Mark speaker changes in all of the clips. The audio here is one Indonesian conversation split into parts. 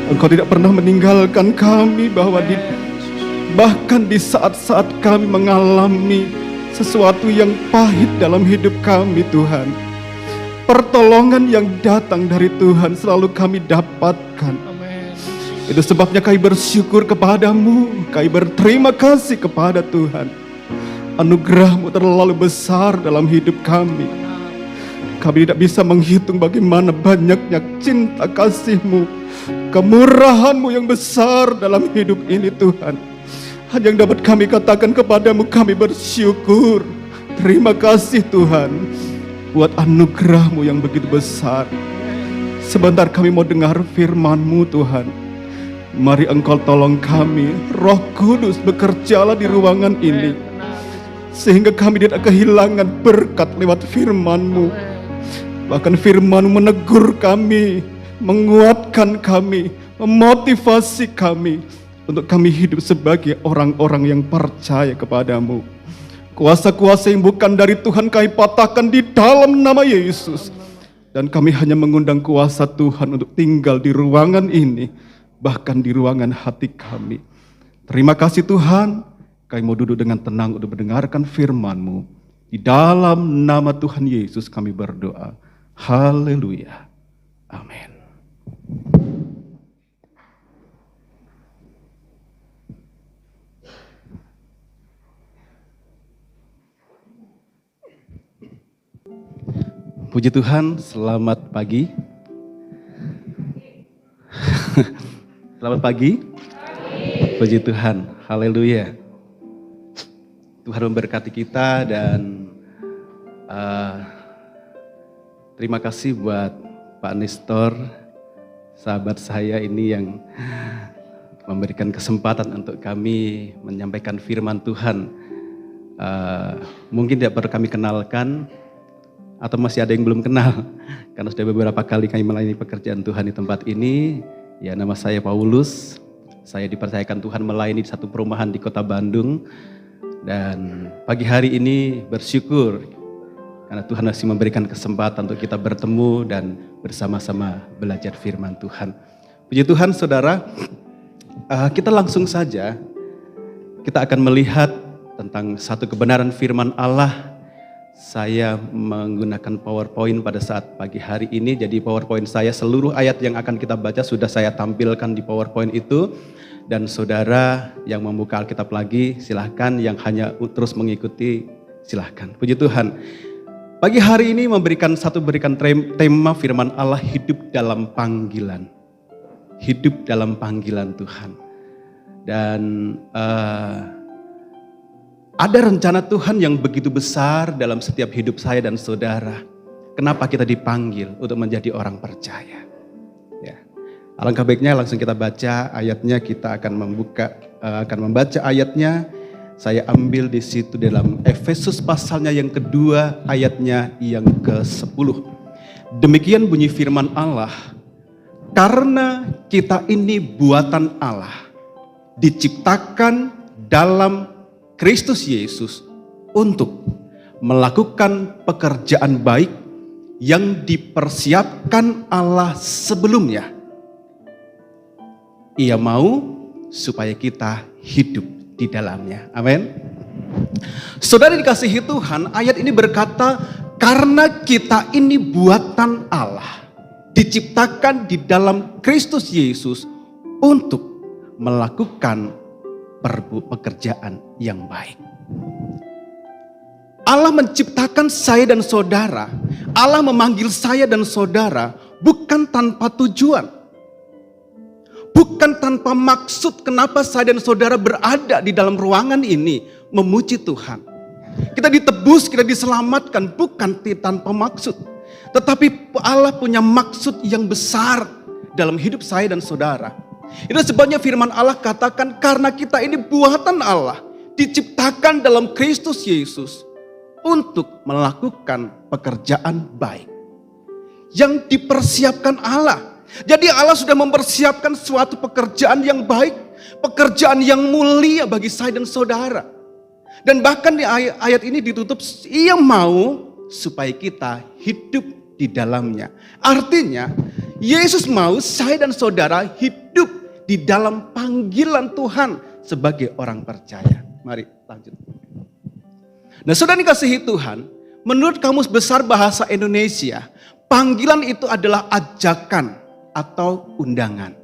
Speaker 1: Engkau tidak pernah meninggalkan kami, bahkan di saat-saat kami mengalami sesuatu yang pahit dalam hidup kami, Tuhan. Pertolongan yang datang dari Tuhan selalu kami dapatkan. Itu sebabnya kami bersyukur kepadamu, kami berterima kasih kepada Tuhan. Anugerah-Mu terlalu besar dalam hidup kami. Kami tidak bisa menghitung bagaimana banyaknya cinta kasih-Mu, kemurahan-Mu yang besar dalam hidup ini, Tuhan. Hanya yang dapat kami katakan kepadamu, kami bersyukur. Terima kasih Tuhan, buat anugerah-Mu yang begitu besar. Sebentar kami mau dengar firman-Mu, Tuhan. Mari Engkau tolong kami, Roh Kudus bekerjalah di ruangan ini, sehingga kami tidak kehilangan berkat lewat firman-Mu. Bahkan firman-Mu menegur kami, menguatkan kami, memotivasi kami untuk kami hidup sebagai orang-orang yang percaya kepadamu. Kuasa-kuasa yang bukan dari Tuhan kami patahkan di dalam nama Yesus. Dan kami hanya mengundang kuasa Tuhan untuk tinggal di ruangan ini, bahkan di ruangan hati kami. Terima kasih Tuhan, kami mau duduk dengan tenang untuk mendengarkan firman-Mu. Di dalam nama Tuhan Yesus kami berdoa. Haleluya. Amin. Puji Tuhan, selamat pagi. Selamat pagi. Puji Tuhan, haleluya. Tuhan memberkati kita dan terima kasih buat Pak Nestor, sahabat saya ini yang memberikan kesempatan untuk kami menyampaikan firman Tuhan. Mungkin tidak perlu kami kenalkan, atau masih ada yang belum kenal, karena sudah beberapa kali kami melayani pekerjaan Tuhan di tempat ini. Ya, nama saya Paulus, saya dipercayakan Tuhan melayani di satu perumahan di kota Bandung. Dan pagi hari ini bersyukur, karena Tuhan masih memberikan kesempatan untuk kita bertemu dan bersama-sama belajar firman Tuhan. Puji Tuhan saudara, kita langsung saja, kita akan melihat tentang satu kebenaran firman Allah. Saya menggunakan PowerPoint pada saat pagi hari ini, jadi PowerPoint saya seluruh ayat yang akan kita baca sudah saya tampilkan di PowerPoint itu. Dan saudara yang membuka Alkitab lagi silahkan, yang hanya terus mengikuti silahkan. Puji Tuhan. Pagi hari ini berikan tema firman Allah, hidup dalam panggilan. Hidup dalam panggilan Tuhan. Dan ada rencana Tuhan yang begitu besar dalam setiap hidup saya dan saudara. Kenapa kita dipanggil untuk menjadi orang percaya? Ya. Alangkah baiknya langsung kita baca ayatnya. Kita akan membaca ayatnya. Saya ambil di situ dalam Efesus pasalnya yang kedua, ayatnya yang ke-10. Demikian bunyi firman Allah. Karena kita ini buatan Allah, diciptakan dalam Kristus Yesus untuk melakukan pekerjaan baik yang dipersiapkan Allah sebelumnya. Ia mau supaya kita hidup di dalamnya. Amin. Saudara dikasihi Tuhan, ayat ini berkata, karena kita ini buatan Allah, diciptakan di dalam Kristus Yesus untuk melakukan pekerjaan yang baik. Allah menciptakan saya dan saudara, Allah memanggil saya dan saudara bukan tanpa tujuan, bukan tanpa maksud kenapa saya dan saudara berada di dalam ruangan ini memuji Tuhan. Kita ditebus, kita diselamatkan bukan tanpa maksud, tetapi Allah punya maksud yang besar dalam hidup saya dan saudara. Itu sebabnya firman Allah katakan, karena kita ini buatan Allah, diciptakan dalam Kristus Yesus untuk melakukan pekerjaan baik yang dipersiapkan Allah. Jadi Allah sudah mempersiapkan suatu pekerjaan yang baik, pekerjaan yang mulia bagi saya dan saudara. Dan bahkan di ayat ini ditutup, ia mau supaya kita hidup di dalamnya. Artinya Yesus mau saya dan saudara hidup di dalam panggilan Tuhan sebagai orang percaya. Mari lanjut. Nah, saudara dikasihi Tuhan, menurut Kamus Besar Bahasa Indonesia, panggilan itu adalah ajakan atau undangan.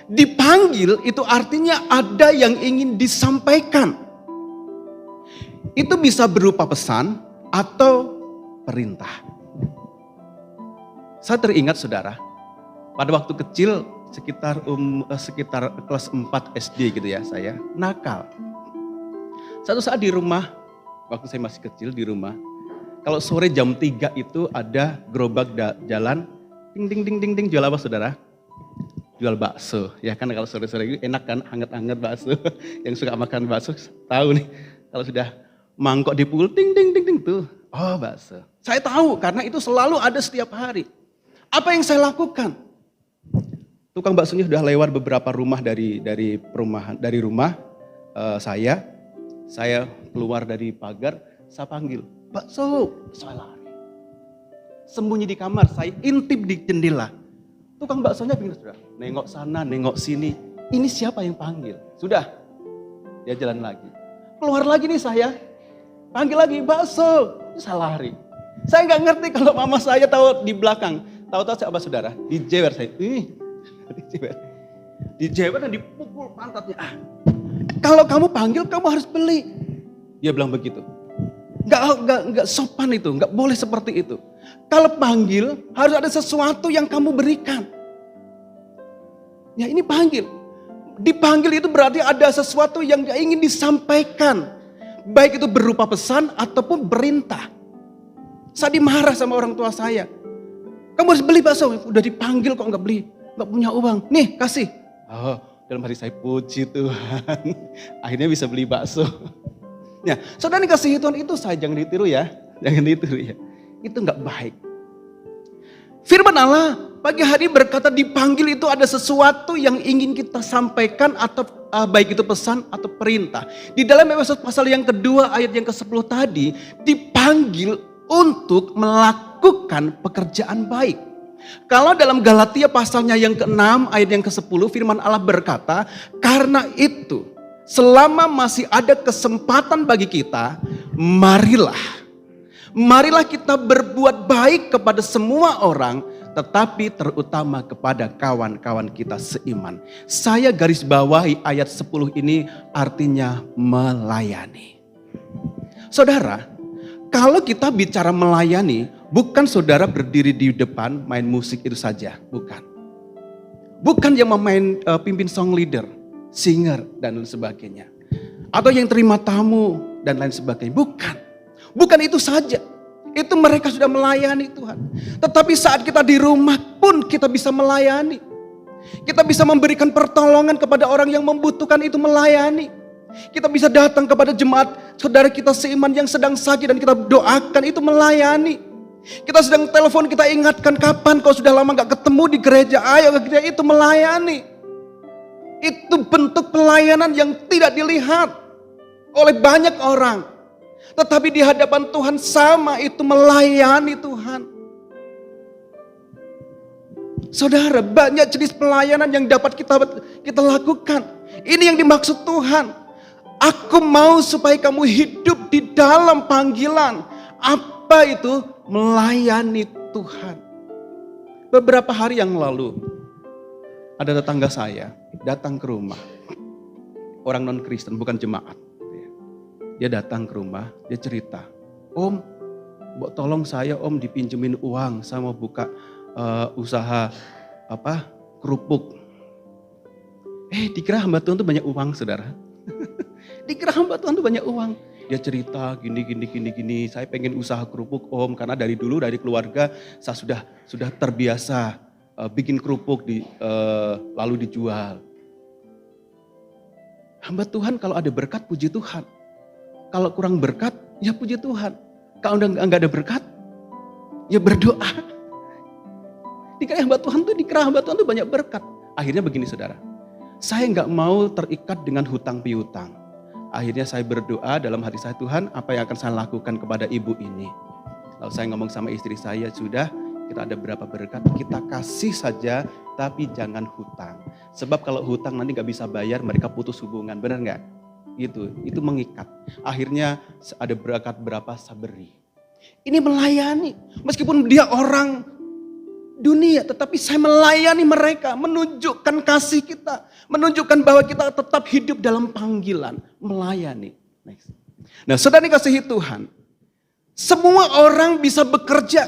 Speaker 1: Dipanggil itu artinya ada yang ingin disampaikan. Itu bisa berupa pesan atau perintah. Saya teringat saudara, pada waktu kecil sekitar kelas 4 SD gitu ya, saya nakal. Satu saat di rumah, waktu saya masih kecil di rumah, kalau sore jam 3 itu ada gerobak jalan, ding ding ding ding ding, jual apa saudara? Jual bakso. Ya kan kalau sore-sore itu enak kan, hangat-hangat bakso. Yang suka makan bakso tahu nih, kalau sudah mangkok dipukul ding ding ding ding tuh, oh bakso. Saya tahu karena itu selalu ada setiap hari. Apa yang saya lakukan? Tukang baksonya sudah lewat beberapa rumah dari rumah saya. Saya keluar dari pagar, saya panggil, bakso, saya lari. Sembunyi di kamar, saya intip di jendela. Tukang baksonya bingung sudah, nengok sana, nengok sini. Ini siapa yang panggil? Sudah, dia jalan lagi. Keluar lagi nih saya, panggil lagi, bakso, saya lari. Saya nggak ngerti kalau mama saya tahu di belakang. Tahu-tahu siapa saudara? Dijewer saya. Dijewer dan dipukul pantatnya. Kalau kamu panggil, kamu harus beli. Dia bilang begitu. Nggak sopan itu, nggak boleh seperti itu. Kalau panggil, harus ada sesuatu yang kamu berikan. Ya ini panggil. Dipanggil itu berarti ada sesuatu yang ingin disampaikan. Baik itu berupa pesan ataupun perintah. Saya dimarah sama orang tua saya. Kamu harus beli bakso, udah dipanggil kok nggak beli. Nggak punya uang, nih kasih. Oh, dalam hati saya puji Tuhan. Akhirnya bisa beli bakso. Ya, saudara dikasihi Tuhan, itu saya jangan ditiru ya. Jangan ditiru ya. Itu nggak baik. Firman Allah pagi hari berkata dipanggil itu ada sesuatu yang ingin kita sampaikan atau baik itu pesan atau perintah. Di dalam Efesus pasal yang kedua ayat yang ke-10 tadi dipanggil untuk melakukan pekerjaan baik. Kalau dalam Galatia pasalnya yang ke-6 ayat yang ke-10 firman Allah berkata, karena itu selama masih ada kesempatan bagi kita, marilah kita berbuat baik kepada semua orang, tetapi terutama kepada kawan-kawan kita seiman. Saya garis bawahi ayat 10 ini artinya melayani. Saudara, kalau kita bicara melayani, bukan saudara berdiri di depan main musik itu saja, bukan. Bukan yang pimpin song leader, singer dan lain sebagainya. Atau yang terima tamu dan lain sebagainya, bukan. Bukan itu saja. Itu mereka sudah melayani Tuhan. Tetapi saat kita di rumah pun kita bisa melayani. Kita bisa memberikan pertolongan kepada orang yang membutuhkan, itu melayani. Kita bisa datang kepada jemaat saudara kita seiman yang sedang sakit dan kita doakan, itu melayani. Kita sedang telepon, kita ingatkan kapan kau sudah lama gak ketemu di gereja, ayo ke gereja, itu melayani. Itu bentuk pelayanan yang tidak dilihat oleh banyak orang. Tetapi di hadapan Tuhan sama, itu melayani Tuhan. Saudara, banyak jenis pelayanan yang dapat kita lakukan. Ini yang dimaksud Tuhan. Aku mau supaya kamu hidup di dalam panggilan. Apa itu? Melayani Tuhan. Beberapa hari yang lalu, ada tetangga saya datang ke rumah. Orang non-Kristen, bukan jemaat. Dia datang ke rumah, dia cerita, Om, tolong saya Om dipinjemin uang, saya mau buka usaha kerupuk. Dikira hamba Tuhan tuh banyak uang, saudara. Dikira hamba Tuhan tuh banyak uang. Dia cerita gini, saya pengen usaha kerupuk Om, karena dari dulu dari keluarga saya sudah terbiasa bikin kerupuk lalu dijual. Hamba Tuhan kalau ada berkat puji Tuhan. Kalau kurang berkat, ya puji Tuhan. Kalau enggak ada berkat, ya berdoa. Dikira hamba Tuhan tuh banyak berkat. Akhirnya begini saudara, saya enggak mau terikat dengan hutang piutang. Akhirnya saya berdoa dalam hati saya, Tuhan apa yang akan saya lakukan kepada ibu ini. Lalu saya ngomong sama istri saya, sudah
Speaker 2: kita ada berapa berkat, kita kasih saja tapi jangan hutang. Sebab kalau hutang nanti gak bisa bayar, mereka putus hubungan, benar gak? Gitu, itu mengikat. Akhirnya ada berkat berapa saya beri. Ini melayani, meskipun dia orang dunia, tetapi saya melayani mereka, menunjukkan kasih kita, menunjukkan bahwa kita tetap hidup dalam panggilan, melayani. Next. Nah, saudara dikasihi Tuhan, semua orang bisa bekerja,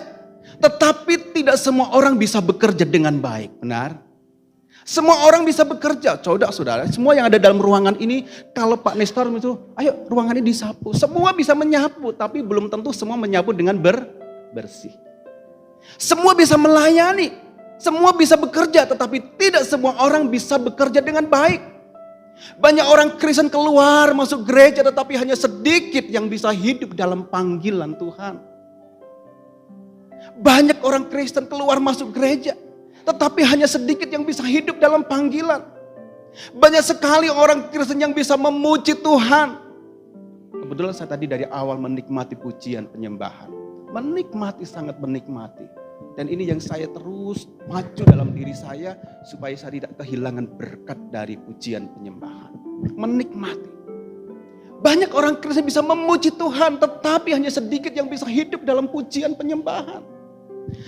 Speaker 2: tetapi tidak semua orang bisa bekerja dengan baik, benar? Semua orang bisa bekerja, saudara, semua yang ada dalam ruangan ini, kalau Pak Nestor itu, ayo ruangan ini disapu. Semua bisa menyapu, tapi belum tentu semua menyapu dengan bersih. Semua bisa melayani, semua bisa bekerja, tetapi tidak semua orang bisa bekerja dengan baik. Banyak orang Kristen keluar masuk gereja, tetapi hanya sedikit yang bisa hidup dalam panggilan Tuhan. Banyak orang Kristen keluar masuk gereja, tetapi hanya sedikit yang bisa hidup dalam panggilan. Banyak sekali orang Kristen yang bisa memuji Tuhan. Kebetulan saya tadi dari awal menikmati pujian penyembahan. Menikmati, sangat menikmati. Dan ini yang saya terus maju dalam diri saya supaya saya tidak kehilangan berkat dari pujian penyembahan. Menikmati. Banyak orang Kristen bisa memuji Tuhan, tetapi hanya sedikit yang bisa hidup dalam pujian penyembahan.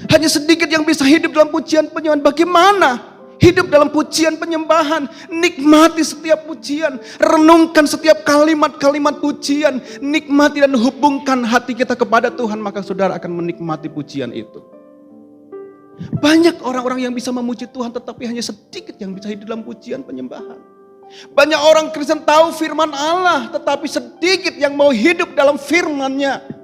Speaker 2: Hanya sedikit yang bisa hidup dalam pujian penyembahan. Bagaimana hidup dalam pujian penyembahan? Nikmati setiap pujian, renungkan setiap kalimat-kalimat pujian, nikmati dan hubungkan hati kita kepada Tuhan, maka saudara akan menikmati pujian itu. Banyak orang-orang yang bisa memuji Tuhan, tetapi hanya sedikit yang bisa hidup dalam pujian penyembahan. Banyak orang Kristen tahu firman Allah, tetapi sedikit yang mau hidup dalam firman-Nya.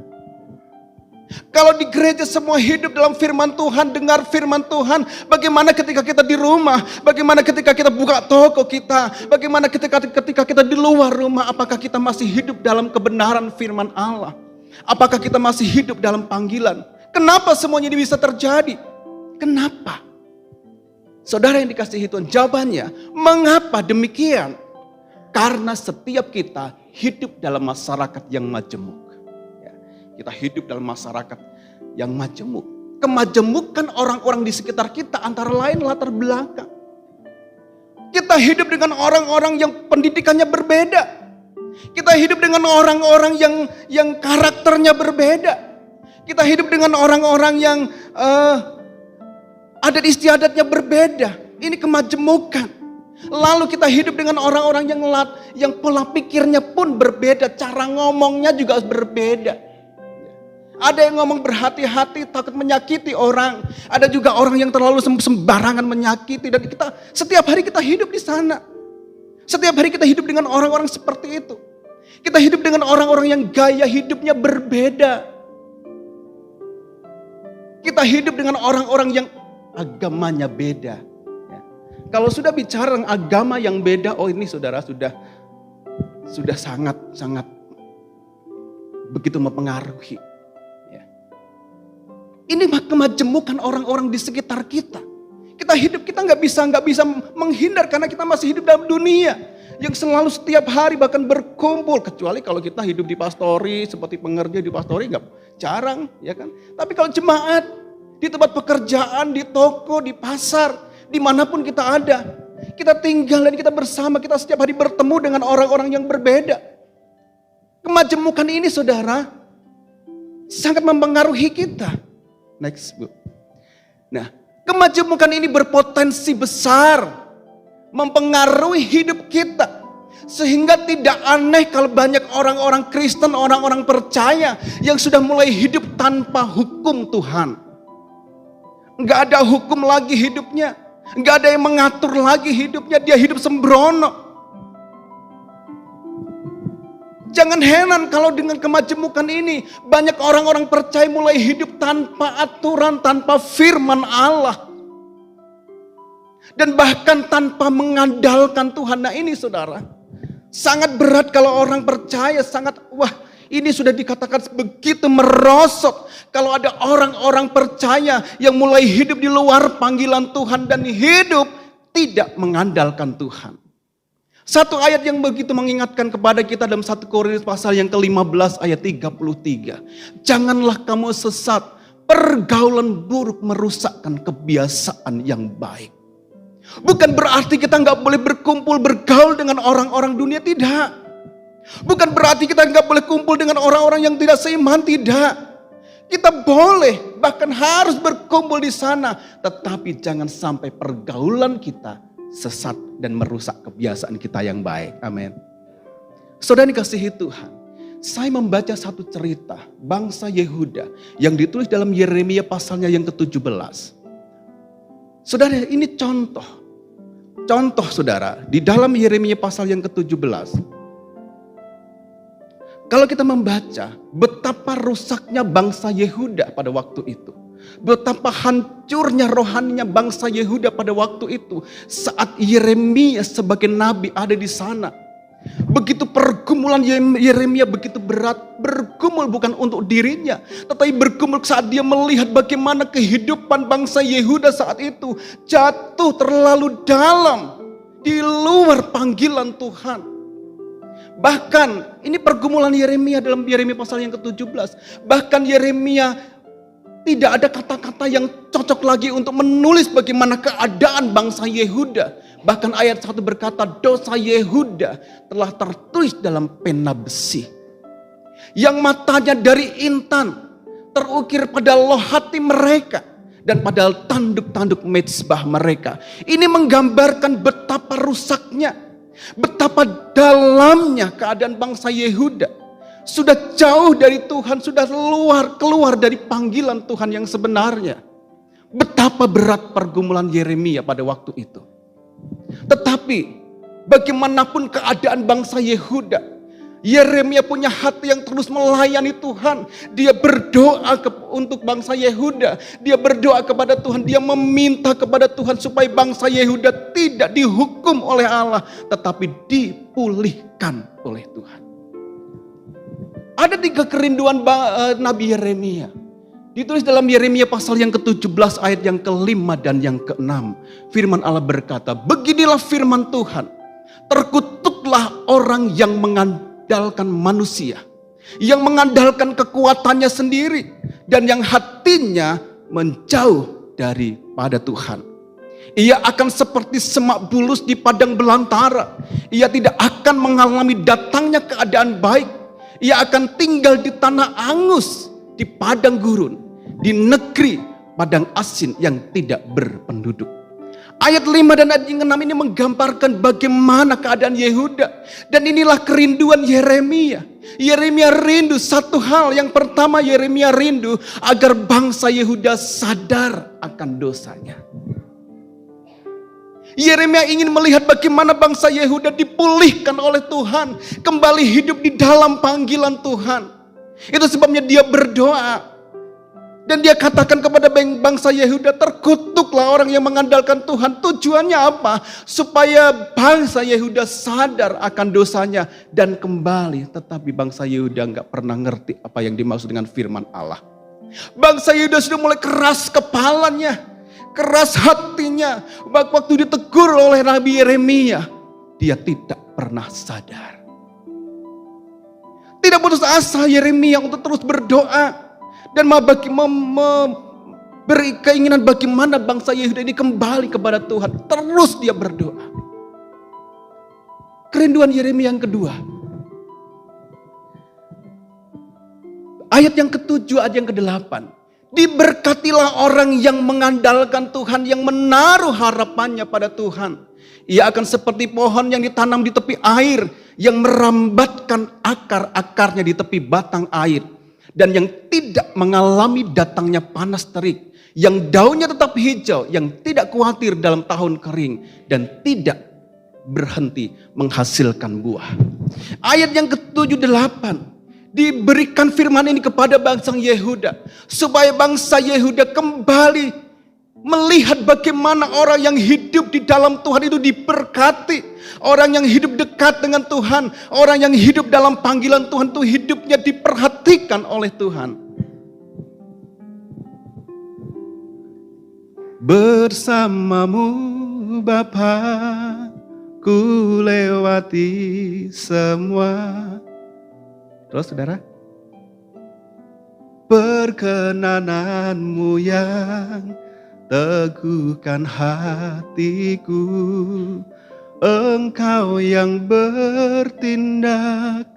Speaker 2: Kalau di gereja semua hidup dalam firman Tuhan, dengar firman Tuhan, bagaimana ketika kita di rumah, bagaimana ketika kita buka toko kita, bagaimana ketika kita di luar rumah, apakah kita masih hidup dalam kebenaran firman Allah? Apakah kita masih hidup dalam panggilan? Kenapa semuanya ini bisa terjadi? Kenapa? Saudara yang dikasihi Tuhan, jawabannya, mengapa demikian? Karena setiap kita hidup dalam masyarakat yang majemuk. Kita hidup dalam masyarakat yang majemuk. Kemajemukan orang-orang di sekitar kita antara lain latar belakang. Kita hidup dengan orang-orang yang pendidikannya berbeda. Kita hidup dengan orang-orang yang karakternya berbeda. Kita hidup dengan orang-orang yang adat istiadatnya berbeda. Ini kemajemukan. Lalu kita hidup dengan orang-orang yang pola pikirnya pun berbeda. Cara ngomongnya juga berbeda. Ada yang ngomong berhati-hati, takut menyakiti orang. Ada juga orang yang terlalu sembarangan menyakiti. Dan kita setiap hari kita hidup di sana. Setiap hari kita hidup dengan orang-orang seperti itu. Kita hidup dengan orang-orang yang gaya hidupnya berbeda. Kita hidup dengan orang-orang yang agamanya beda. Ya. Kalau sudah bicara tentang agama yang beda, oh ini saudara sudah sangat begitu mempengaruhi. Ini kemajemukan orang-orang di sekitar kita. Kita hidup, kita nggak bisa menghindar karena kita masih hidup dalam dunia yang selalu setiap hari bahkan berkumpul. Kecuali kalau kita hidup di pastori, seperti pengerja di pastori nggak jarang, ya kan? Tapi kalau jemaat di tempat pekerjaan, di toko, di pasar, dimanapun kita ada, kita tinggal dan kita bersama, kita setiap hari bertemu dengan orang-orang yang berbeda. Kemajemukan ini, saudara, sangat mempengaruhi kita. Next, Bu. Nah, kemajemukan ini berpotensi besar mempengaruhi hidup kita. Sehingga tidak aneh kalau banyak orang-orang Kristen, orang-orang percaya yang sudah mulai hidup tanpa hukum Tuhan. Enggak ada hukum lagi hidupnya. Enggak ada yang mengatur lagi hidupnya. Dia hidup sembrono. Jangan heran kalau dengan kemajemukan ini banyak orang-orang percaya mulai hidup tanpa aturan, tanpa firman Allah. Dan bahkan tanpa mengandalkan Tuhan. Nah ini saudara, sangat berat kalau orang percaya, ini sudah dikatakan begitu merosot. Kalau ada orang-orang percaya yang mulai hidup di luar panggilan Tuhan dan hidup tidak mengandalkan Tuhan. Satu ayat yang begitu mengingatkan kepada kita dalam 1 Korintus pasal yang ke-15 ayat 33. Janganlah kamu sesat pergaulan buruk merusakkan kebiasaan yang baik. Bukan berarti kita nggak boleh berkumpul bergaul dengan orang-orang dunia, tidak. Bukan berarti kita nggak boleh kumpul dengan orang-orang yang tidak seiman, tidak. Kita boleh, bahkan harus berkumpul di sana. Tetapi jangan sampai pergaulan kita sesat dan merusak kebiasaan kita yang baik. Amin. Saudara dikasihi Tuhan, saya membaca satu cerita bangsa Yehuda yang ditulis dalam Yeremia pasalnya yang ke-17. Saudara, ini contoh. Contoh saudara, di dalam Yeremia pasal yang ke-17. Kalau kita membaca betapa rusaknya bangsa Yehuda pada waktu itu. Betapa hancurnya rohaninya bangsa Yehuda pada waktu itu. Saat Yeremia sebagai nabi ada di sana. Begitu pergumulan Yeremia begitu berat. Bergumul bukan untuk dirinya, tetapi bergumul saat dia melihat bagaimana kehidupan bangsa Yehuda saat itu jatuh terlalu dalam, di luar panggilan Tuhan. Bahkan ini pergumulan Yeremia dalam Yeremia pasal yang ke-17. Bahkan Yeremia tidak ada kata-kata yang cocok lagi untuk menulis bagaimana keadaan bangsa Yehuda. Bahkan ayat 1 berkata, dosa Yehuda telah tertulis dalam pena besi. Yang matanya dari intan terukir pada loh hati mereka. Dan pada tanduk-tanduk mezbah mereka. Ini menggambarkan betapa rusaknya, betapa dalamnya keadaan bangsa Yehuda. Sudah jauh dari Tuhan, sudah keluar dari panggilan Tuhan yang sebenarnya. Betapa berat pergumulan Yeremia pada waktu itu. Tetapi bagaimanapun keadaan bangsa Yehuda, Yeremia punya hati yang terus melayani Tuhan. Dia berdoa untuk bangsa Yehuda. Dia berdoa kepada Tuhan. Dia meminta kepada Tuhan supaya bangsa Yehuda tidak dihukum oleh Allah, tetapi dipulihkan oleh Tuhan. Ada 3 kerinduan Nabi Yeremia. Ditulis dalam Yeremia pasal yang ke-17 ayat yang ke-5 dan yang ke-6. Firman Allah berkata, beginilah firman Tuhan. Terkutuklah orang yang mengandalkan manusia. Yang mengandalkan kekuatannya sendiri. Dan yang hatinya menjauh daripada Tuhan. Ia akan seperti semak bulus di padang belantara. Ia tidak akan mengalami datangnya keadaan baik. Ia akan tinggal di tanah angus, di padang gurun, di negeri padang asin yang tidak berpenduduk. Ayat 5 dan ayat 6 ini menggambarkan bagaimana keadaan Yehuda. Dan inilah kerinduan Yeremia. Yeremia rindu satu hal. Yang pertama, Yeremia rindu agar bangsa Yehuda sadar akan dosanya. Yeremia ingin melihat bagaimana bangsa Yehuda dipulihkan oleh Tuhan. Kembali hidup di dalam panggilan Tuhan. Itu sebabnya dia berdoa. Dan dia katakan kepada bangsa Yehuda, terkutuklah orang yang mengandalkan Tuhan. Tujuannya apa? Supaya bangsa Yehuda sadar akan dosanya dan kembali. Tetapi bangsa Yehuda nggak pernah ngerti apa yang dimaksud dengan firman Allah. Bangsa Yehuda sudah mulai keras kepalanya, keras hatinya. Waktu ditegur oleh Nabi Yeremia, dia tidak pernah sadar. Tidak putus asa Yeremia untuk terus berdoa. Dan memberi keinginan bagaimana bangsa Yehuda ini kembali kepada Tuhan. Terus dia berdoa. Kerinduan Yeremia yang kedua. Ayat yang ke-7, ayat yang ke-8. Diberkatilah orang yang mengandalkan Tuhan, yang menaruh harapannya pada Tuhan. Ia akan seperti pohon yang ditanam di tepi air, yang merambatkan akar-akarnya di tepi batang air. Dan yang tidak mengalami datangnya panas terik. Yang daunnya tetap hijau. Yang tidak khawatir dalam tahun kering. Dan tidak berhenti menghasilkan buah. Ayat yang ke-7, 8. Diberikan firman ini kepada bangsa Yehuda. Supaya bangsa Yehuda kembali melihat bagaimana orang yang hidup di dalam Tuhan itu diberkati. Orang yang hidup dekat dengan Tuhan, orang yang hidup dalam panggilan Tuhan itu hidupnya diperhatikan oleh Tuhan. Bersamamu Bapa, ku lewati semua. Terus saudara? Perkenananmu yang teguhkan hatiku, Engkau yang bertindak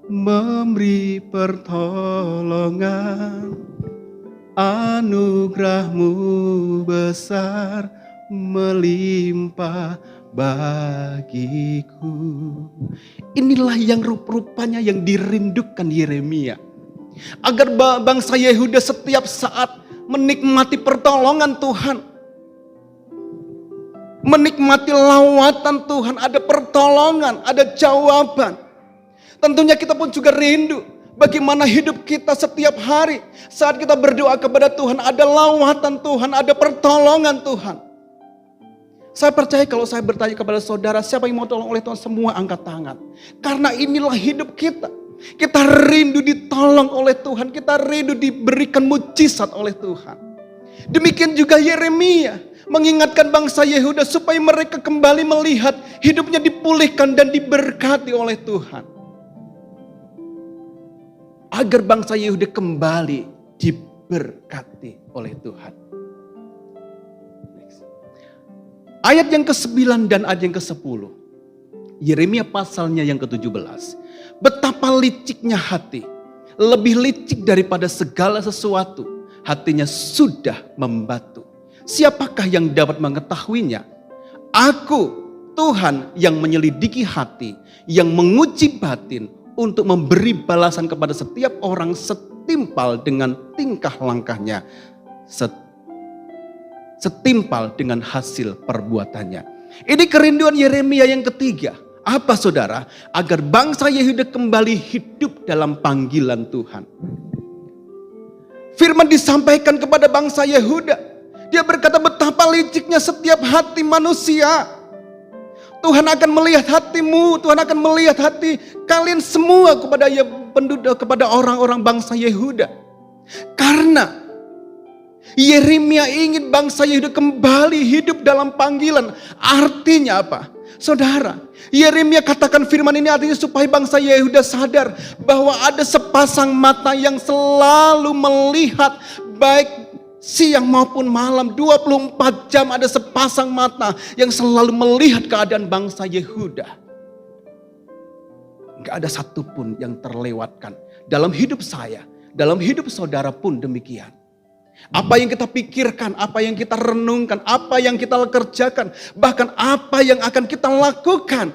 Speaker 2: memberi pertolongan. Anugerahmu besar melimpah bagiku. Inilah yang rupanya yang dirindukan Yeremia. Agar bangsa Yehuda setiap saat menikmati pertolongan Tuhan. Menikmati lawatan Tuhan, ada pertolongan, ada jawaban. Tentunya kita pun juga rindu bagaimana hidup kita setiap hari. Saat kita berdoa kepada Tuhan, ada lawatan Tuhan, ada pertolongan Tuhan. Saya percaya kalau saya bertanya kepada saudara, siapa yang mau tolong oleh Tuhan, semua angkat tangan. Karena inilah hidup kita. Kita rindu ditolong oleh Tuhan, kita rindu diberikan mujizat oleh Tuhan. Demikian juga Yeremia mengingatkan bangsa Yehuda supaya mereka kembali melihat hidupnya dipulihkan dan diberkati oleh Tuhan. Agar bangsa Yehuda kembali diberkati oleh Tuhan. Ayat yang ke-9 dan ayat yang ke-10. Yeremia pasalnya yang ke-17. Betapa liciknya hati. Lebih licik daripada segala sesuatu. Hatinya sudah membatu. Siapakah yang dapat mengetahuinya? Aku, Tuhan yang menyelidiki hati, yang menguji batin untuk memberi balasan kepada setiap orang setimpal dengan tingkah langkahnya, setimpal dengan hasil perbuatannya. Ini kerinduan Yeremia yang ketiga. Apa saudara? Agar bangsa Yehuda kembali hidup dalam panggilan Tuhan. Firman disampaikan kepada bangsa Yehuda. Dia berkata betapa liciknya setiap hati manusia. Tuhan akan melihat hatimu, Tuhan akan melihat hati kalian semua kepada orang-orang bangsa Yehuda. Karena Yeremia ingin bangsa Yehuda kembali hidup dalam panggilan. Artinya apa? Saudara, Yeremia katakan firman ini artinya supaya bangsa Yehuda sadar bahwa ada sepasang mata yang selalu melihat baik siang maupun malam, 24 jam ada sepasang mata yang selalu melihat keadaan bangsa Yehuda. Gak ada satupun yang terlewatkan. Dalam hidup saya, dalam hidup saudara pun demikian. Apa yang kita pikirkan, apa yang kita renungkan, apa yang kita kerjakan, bahkan apa yang akan kita lakukan,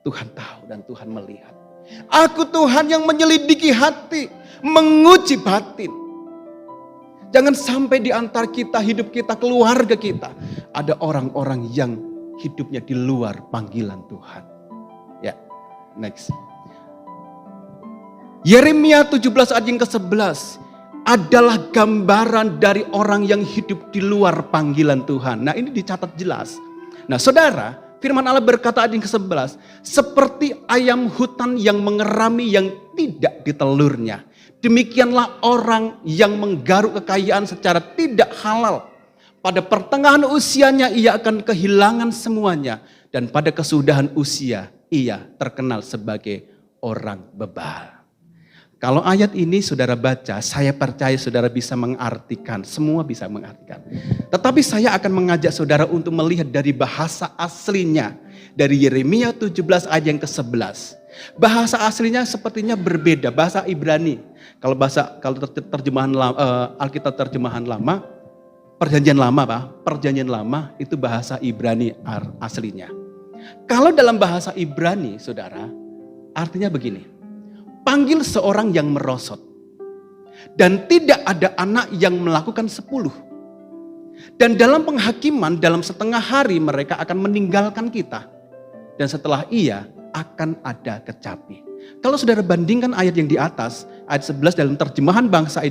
Speaker 2: Tuhan tahu dan Tuhan melihat. Aku Tuhan yang menyelidiki hati, menguji batin. Jangan sampai di antara kita, hidup kita, keluarga kita, ada orang-orang yang hidupnya di luar panggilan Tuhan. Ya, next. Yeremia 17 ayat yang ke-11 adalah gambaran dari orang yang hidup di luar panggilan Tuhan. Nah, ini dicatat jelas. Nah, saudara, firman Allah berkata ayat yang ke-11, seperti ayam hutan yang mengerami yang tidak ditelurnya. Demikianlah orang yang menggaruk kekayaan secara tidak halal. Pada pertengahan usianya ia akan kehilangan semuanya. Dan pada kesudahan usia ia terkenal sebagai orang bebal. Kalau ayat ini saudara baca, saya percaya saudara bisa mengartikan. Semua bisa mengartikan. Tetapi saya akan mengajak saudara untuk melihat dari bahasa aslinya. Dari Yeremia 17 ayat yang ke-11. Bahasa aslinya sepertinya berbeda, bahasa Ibrani. Kalau terjemahan Alkitab terjemahan lama, perjanjian lama Pak, perjanjian lama itu bahasa Ibrani aslinya. Kalau dalam bahasa Ibrani, saudara, artinya begini. Panggil seorang yang merosot. Dan tidak ada anak yang melakukan 10. Dan dalam penghakiman, dalam setengah hari mereka akan meninggalkan kita. Dan setelah ia akan ada kecapi. Kalau saudara bandingkan ayat yang di atas, ayat 11 dalam terjemahan bahasa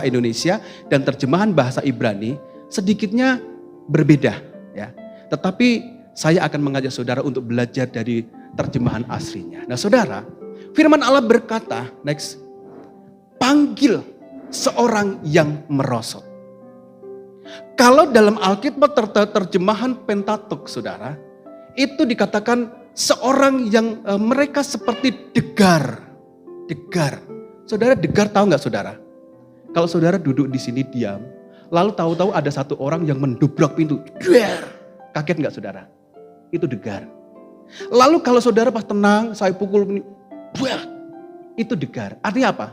Speaker 2: Indonesia dan terjemahan bahasa Ibrani, sedikitnya berbeda. Ya. Tetapi saya akan mengajak saudara untuk belajar dari terjemahan aslinya. Nah saudara, firman Allah berkata, next, panggil seorang yang merosot. Kalau dalam Alkitab terjemahan Pentatuk saudara, itu dikatakan seorang yang mereka seperti degar. Degar. Saudara degar tahu nggak saudara? Kalau saudara duduk di sini diam, lalu tahu-tahu ada satu orang yang mendobrak pintu. Duer. Kaget nggak saudara? Itu degar. Lalu kalau saudara pas tenang, saya pukul ini. Buah. Itu degar. Artinya apa?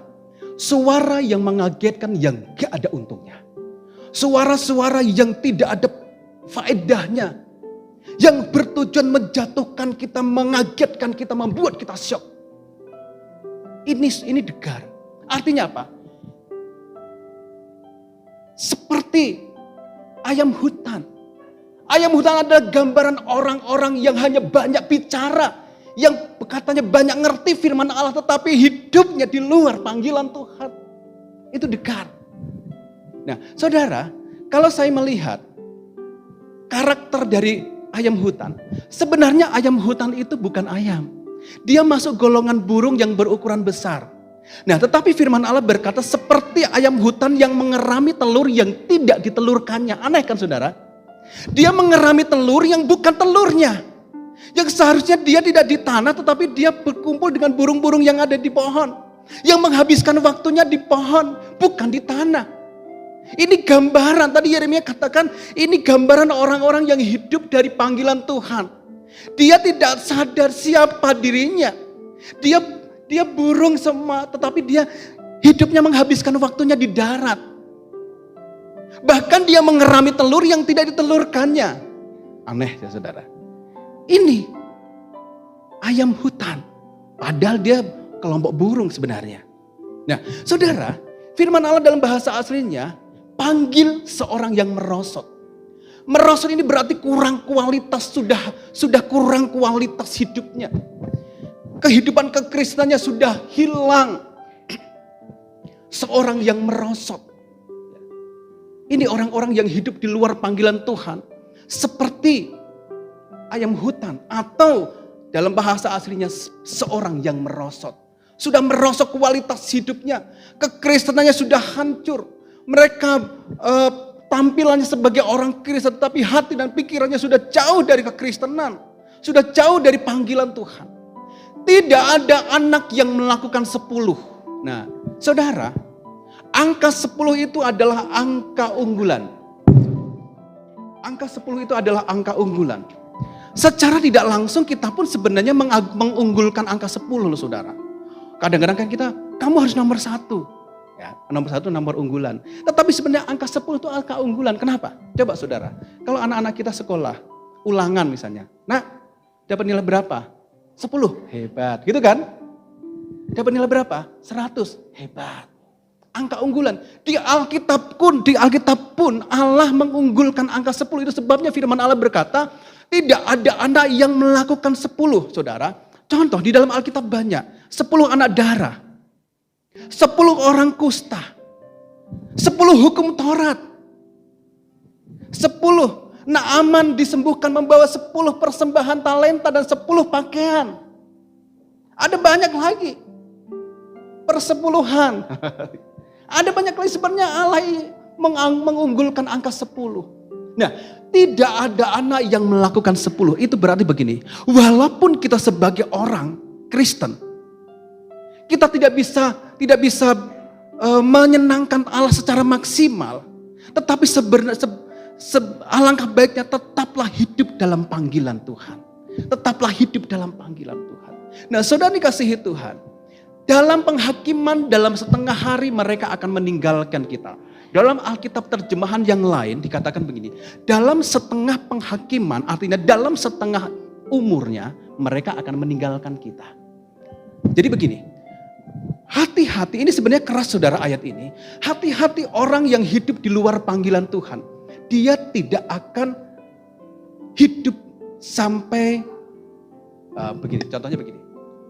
Speaker 2: Suara yang mengagetkan yang gak ada untungnya. Suara-suara yang tidak ada faedahnya. Yang bertujuan menjatuhkan kita, mengagetkan kita, membuat kita syok. Ini degar. Artinya apa? Seperti ayam hutan. Ayam hutan adalah gambaran orang-orang yang hanya banyak bicara. Yang katanya banyak ngerti firman Allah, tetapi hidupnya di luar panggilan Tuhan. Itu degar. Nah, saudara, kalau saya melihat karakter dari ayam hutan, sebenarnya ayam hutan itu bukan ayam. Dia masuk golongan burung yang berukuran besar. Nah, tetapi firman Allah berkata seperti ayam hutan yang mengerami telur yang tidak ditelurkannya. Aneh kan saudara? Dia mengerami telur yang bukan telurnya. Yang seharusnya dia tidak di tanah, tetapi dia berkumpul dengan burung-burung yang ada di pohon. Yang menghabiskan waktunya di pohon, bukan di tanah. Ini gambaran, tadi Yeremia katakan, ini gambaran orang-orang yang hidup dari panggilan Tuhan. Dia tidak sadar siapa dirinya. Dia burung semua, tetapi dia hidupnya menghabiskan waktunya di darat. Bahkan dia mengerami telur yang tidak ditelurkannya. Aneh ya saudara. Ini ayam hutan. Padahal dia kelompok burung sebenarnya. Nah saudara, firman Allah dalam bahasa aslinya, panggil seorang yang merosot. Merosot ini berarti kurang kualitas, sudah kurang kualitas hidupnya. Kehidupan kekristenannya sudah hilang. Seorang yang merosot. Ini orang-orang yang hidup di luar panggilan Tuhan. Seperti ayam hutan. Atau dalam bahasa aslinya seorang yang merosot. Sudah merosot kualitas hidupnya. Kekristenannya sudah hancur. Mereka tampilannya sebagai orang Kristen. Tapi hati dan pikirannya sudah jauh dari kekristenan. Sudah jauh dari panggilan Tuhan. Tidak ada anak yang melakukan 10. Nah, saudara, angka 10 itu adalah angka unggulan. Angka 10 itu adalah angka unggulan. Secara tidak langsung kita pun sebenarnya mengunggulkan angka 10 loh saudara. Kadang-kadang kan kamu harus nomor 1. Ya, nomor 1 nomor unggulan. Tetapi sebenarnya angka 10 itu angka unggulan. Kenapa? Coba saudara, kalau anak-anak kita sekolah, ulangan misalnya. Nah, dapat nilai berapa? 10, hebat, gitu kan? Dapat nilai berapa? 100, hebat. Angka unggulan. Di Alkitab pun Allah mengunggulkan angka 10. Itu sebabnya firman Allah berkata, tidak ada anak yang melakukan 10, saudara. Contoh di dalam Alkitab banyak. 10 anak darah. 10 orang kusta. 10 hukum Taurat. 10 Naaman disembuhkan membawa 10 persembahan talenta dan 10 pakaian. Ada banyak lagi. Persepuluhan. Ada banyak lagi sebenarnya Allah mengunggulkan angka 10. Nah, tidak ada anak yang melakukan 10. Itu berarti begini. Walaupun kita sebagai orang Kristen, kita tidak bisa menyenangkan Allah secara maksimal. Tetapi alangkah baiknya tetaplah hidup dalam panggilan Tuhan. Tetaplah hidup dalam panggilan Tuhan. Nah saudara dikasihi Tuhan. Dalam penghakiman dalam setengah hari mereka akan meninggalkan kita. Dalam Alkitab terjemahan yang lain dikatakan begini. Dalam setengah penghakiman artinya dalam setengah umurnya mereka akan meninggalkan kita. Jadi begini. Hati-hati, ini sebenarnya keras saudara ayat ini. Hati-hati orang yang hidup di luar panggilan Tuhan. Dia tidak akan hidup sampai begini. Contohnya begini.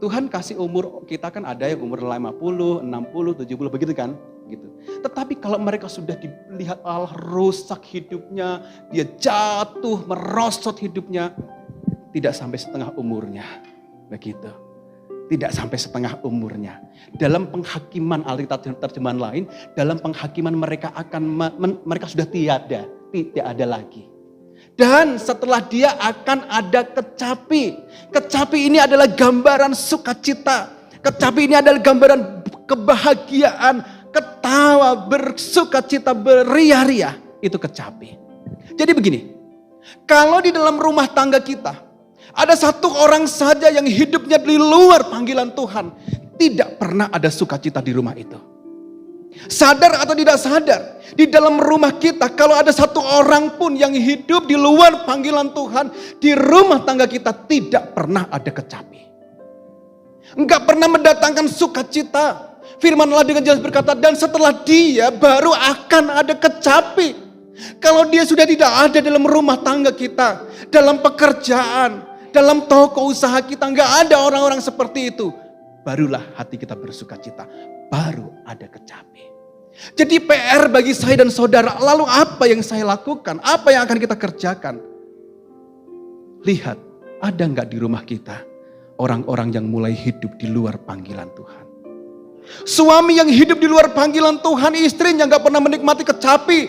Speaker 2: Tuhan kasih umur kita kan ada yang umur 50, 60, 70 begitu kan? Gitu. Tetapi kalau mereka sudah dilihat Allah rusak hidupnya, dia jatuh, merosot hidupnya, tidak sampai setengah umurnya. Begitu. Tidak sampai setengah umurnya. Dalam penghakiman Alkitab terjemahan lain, dalam penghakiman mereka mereka sudah tidak ada lagi. Dan setelah dia akan ada kecapi. Kecapi ini adalah gambaran sukacita. Kecapi ini adalah gambaran kebahagiaan, ketawa, bersukacita, beria-ria, itu kecapi. Jadi begini, kalau di dalam rumah tangga kita, ada satu orang saja yang hidupnya di luar panggilan Tuhan, tidak pernah ada sukacita di rumah itu. Sadar atau tidak sadar, di dalam rumah kita kalau ada satu orang pun yang hidup di luar panggilan Tuhan, di rumah tangga kita tidak pernah ada kecapi. Enggak pernah mendatangkan sukacita. Firman Allah dengan jelas berkata, dan setelah dia baru akan ada kecapi. Kalau dia sudah tidak ada dalam rumah tangga kita, dalam pekerjaan, dalam toko usaha kita, enggak ada orang-orang seperti itu, barulah hati kita bersukacita, baru ada kecapi. Jadi PR bagi saya dan saudara, lalu apa yang saya lakukan? Apa yang akan kita kerjakan? Lihat, ada enggak di rumah kita orang-orang yang mulai hidup di luar panggilan Tuhan? Suami yang hidup di luar panggilan Tuhan, istrinya enggak pernah menikmati kecapi.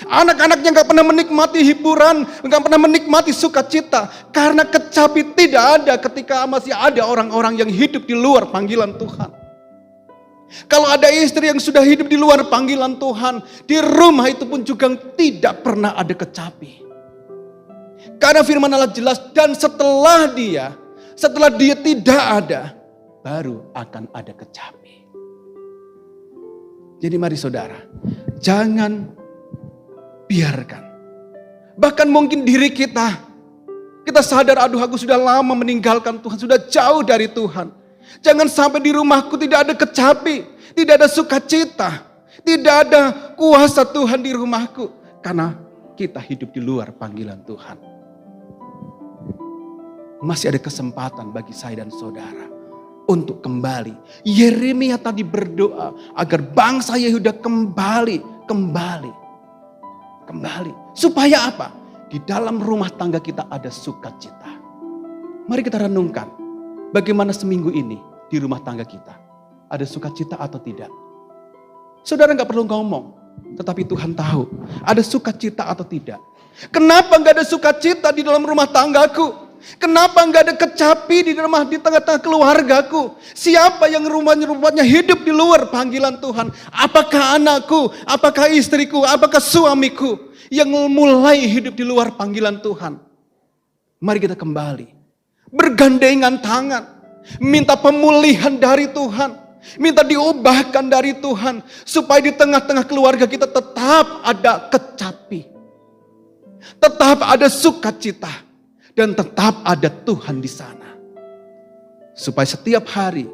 Speaker 2: Anak-anaknya enggak pernah menikmati hiburan, enggak pernah menikmati sukacita. Karena kecapi tidak ada ketika masih ada orang-orang yang hidup di luar panggilan Tuhan. Kalau ada istri yang sudah hidup di luar panggilan Tuhan, di rumah itu pun juga tidak pernah ada kecapi. Karena firman Allah jelas, dan setelah dia tidak ada, baru akan ada kecapi. Jadi mari saudara, jangan biarkan. Bahkan mungkin diri kita sadar, aduh aku sudah lama meninggalkan Tuhan, sudah jauh dari Tuhan. Jangan sampai di rumahku tidak ada kecapi, tidak ada sukacita, tidak ada kuasa Tuhan di rumahku. Karena kita hidup di luar panggilan Tuhan. Masih ada kesempatan bagi saya dan saudara untuk kembali. Yeremia tadi berdoa agar bangsa Yehuda kembali. Supaya apa? Di dalam rumah tangga kita ada sukacita. Mari kita renungkan. Bagaimana seminggu ini di rumah tangga kita? Ada sukacita atau tidak? Saudara gak perlu ngomong. Tetapi Tuhan tahu ada sukacita atau tidak. Kenapa gak ada sukacita di dalam rumah tanggaku? Kenapa gak ada kecapi di tengah-tengah keluargaku? Siapa yang rumahnya hidup di luar panggilan Tuhan? Apakah anakku? Apakah istriku? Apakah suamiku? Yang mulai hidup di luar panggilan Tuhan? Mari kita kembali. Bergandengan tangan, minta pemulihan dari Tuhan, minta diubahkan dari Tuhan, supaya di tengah-tengah keluarga kita tetap ada kecapi, tetap ada sukacita, dan tetap ada Tuhan di sana. Supaya setiap hari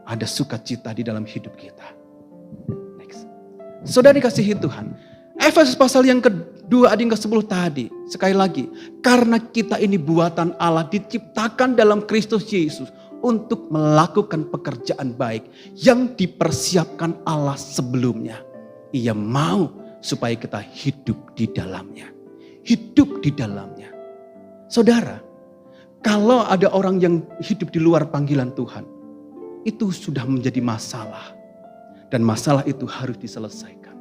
Speaker 2: ada sukacita di dalam hidup kita. Next. Saudara dikasihi Tuhan, Efesus pasal yang kedua ayat yang ke-10 tadi. Sekali lagi, karena kita ini buatan Allah, diciptakan dalam Kristus Yesus untuk melakukan pekerjaan baik yang dipersiapkan Allah sebelumnya. Ia mau supaya kita hidup di dalamnya. Hidup di dalamnya. Saudara, kalau ada orang yang hidup di luar panggilan Tuhan, itu sudah menjadi masalah. Dan masalah itu harus diselesaikan.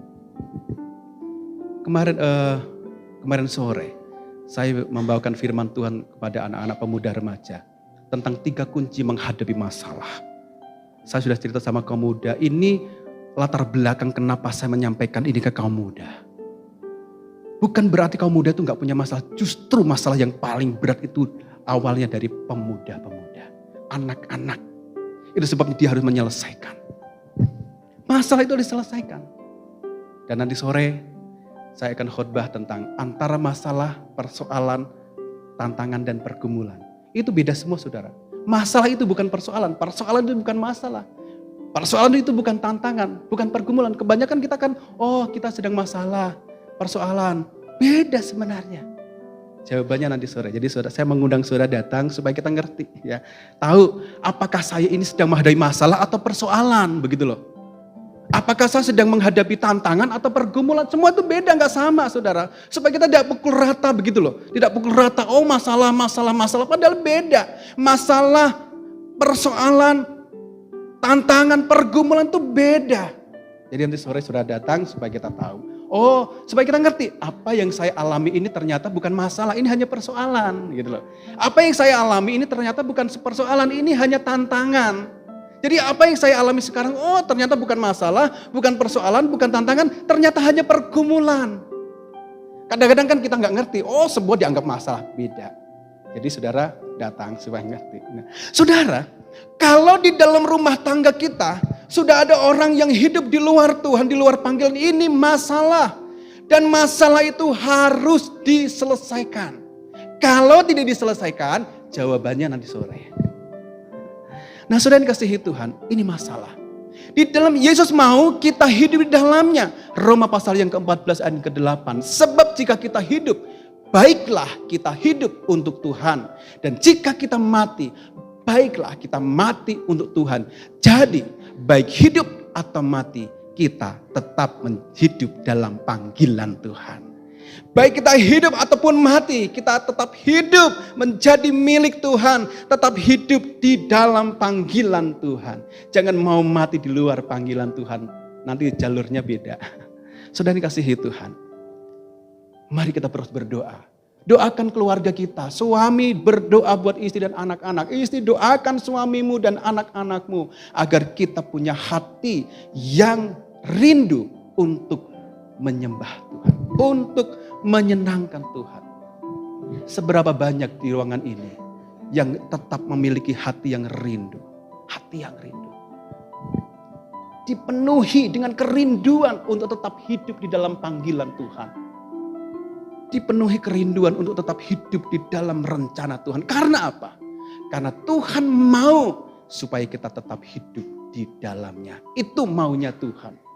Speaker 2: Kemarin sore saya membawakan firman Tuhan kepada anak-anak pemuda remaja tentang 3 kunci menghadapi masalah. Saya sudah cerita sama kaum muda, ini latar belakang kenapa saya menyampaikan ini ke kaum muda. Bukan berarti kaum muda itu gak punya masalah, justru masalah yang paling berat itu awalnya dari pemuda-pemuda, anak-anak. Itu sebabnya dia harus menyelesaikan. Masalah itu diselesaikan. Dan nanti sore saya akan khotbah tentang antara masalah, persoalan, tantangan, dan pergumulan. Itu beda semua saudara. Masalah itu bukan persoalan itu bukan masalah. Persoalan itu bukan tantangan, bukan pergumulan. Kebanyakan kita kan, kita sedang masalah, persoalan. Beda sebenarnya. Jawabannya nanti sore. Jadi saudara, saya mengundang saudara datang supaya kita ngerti. Ya, tahu apakah saya ini sedang menghadapi masalah atau persoalan, begitu loh. Apakah saya sedang menghadapi tantangan atau pergumulan? Semua itu beda, gak sama saudara. Supaya kita tidak pukul rata begitu loh. Tidak pukul rata, masalah. Padahal beda. Masalah, persoalan, tantangan, pergumulan itu beda. Jadi nanti sore sudah datang supaya kita tahu. Supaya kita ngerti apa yang saya alami ini ternyata bukan masalah, ini hanya persoalan gitu loh. Apa yang saya alami ini ternyata bukan persoalan, ini hanya tantangan. Jadi apa yang saya alami sekarang, oh ternyata bukan masalah, bukan persoalan, bukan tantangan, ternyata hanya pergumulan. Kadang-kadang kan kita nggak ngerti, oh sebuah dianggap masalah, beda. Jadi saudara datang supaya ngerti. Nah, saudara, kalau di dalam rumah tangga kita, sudah ada orang yang hidup di luar Tuhan, di luar panggilan, ini masalah. Dan masalah itu harus diselesaikan. Kalau tidak diselesaikan, jawabannya nanti sore. Nah saudara yang dikasihi Tuhan, ini masalah. Di dalam Yesus mau kita hidup di dalamnya. Roma pasal yang ke-14 ayat ke-8. Sebab jika kita hidup, baiklah kita hidup untuk Tuhan. Dan jika kita mati, baiklah kita mati untuk Tuhan. Jadi baik hidup atau mati, kita tetap hidup dalam panggilan Tuhan. Baik kita hidup ataupun mati, kita tetap hidup menjadi milik Tuhan. Tetap hidup di dalam panggilan Tuhan. Jangan mau mati di luar panggilan Tuhan. Nanti jalurnya beda. Saudara dikasihi Tuhan. Mari kita terus berdoa. Doakan keluarga kita. Suami berdoa buat istri dan anak-anak. Istri doakan suamimu dan anak-anakmu. Agar kita punya hati yang rindu untuk menyembah Tuhan. Untuk menyenangkan Tuhan. Seberapa banyak di ruangan ini yang tetap memiliki hati yang rindu. Hati yang rindu. Dipenuhi dengan kerinduan untuk tetap hidup di dalam panggilan Tuhan. Dipenuhi kerinduan untuk tetap hidup di dalam rencana Tuhan. Karena apa? Karena Tuhan mau supaya kita tetap hidup di dalamnya. Itu maunya Tuhan.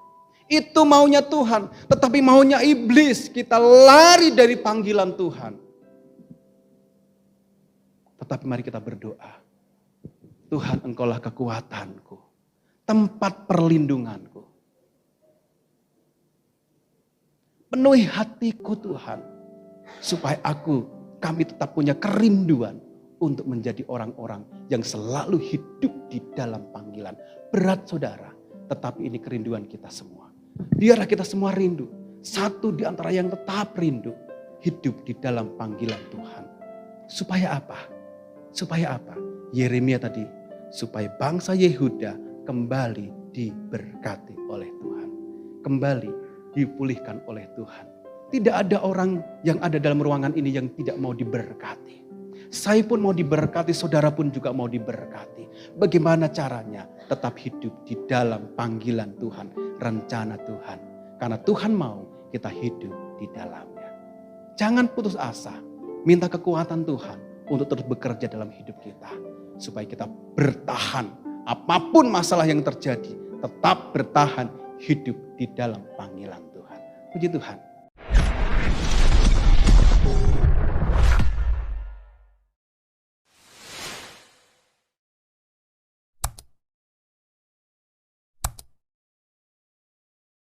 Speaker 2: Itu maunya Tuhan. Tetapi maunya iblis, kita lari dari panggilan Tuhan. Tetapi mari kita berdoa. Tuhan, Engkaulah kekuatanku. Tempat perlindunganku. Penuhi hatiku Tuhan. Supaya kami tetap punya kerinduan untuk menjadi orang-orang yang selalu hidup di dalam panggilan. Berat saudara, tetapi ini kerinduan kita semua. Biarlah kita semua rindu. Satu di antara yang tetap rindu. Hidup di dalam panggilan Tuhan. Supaya apa? Supaya apa? Yeremia tadi. Supaya bangsa Yehuda kembali diberkati oleh Tuhan. Kembali dipulihkan oleh Tuhan. Tidak ada orang yang ada dalam ruangan ini yang tidak mau diberkati. Saya pun mau diberkati, saudara pun juga mau diberkati. Bagaimana caranya? Tetap hidup di dalam panggilan Tuhan, rencana Tuhan. Karena Tuhan mau kita hidup di dalamnya. Jangan putus asa, minta kekuatan Tuhan untuk terus bekerja dalam hidup kita. Supaya kita bertahan, apapun masalah yang terjadi, tetap bertahan hidup di dalam panggilan Tuhan. Puji Tuhan.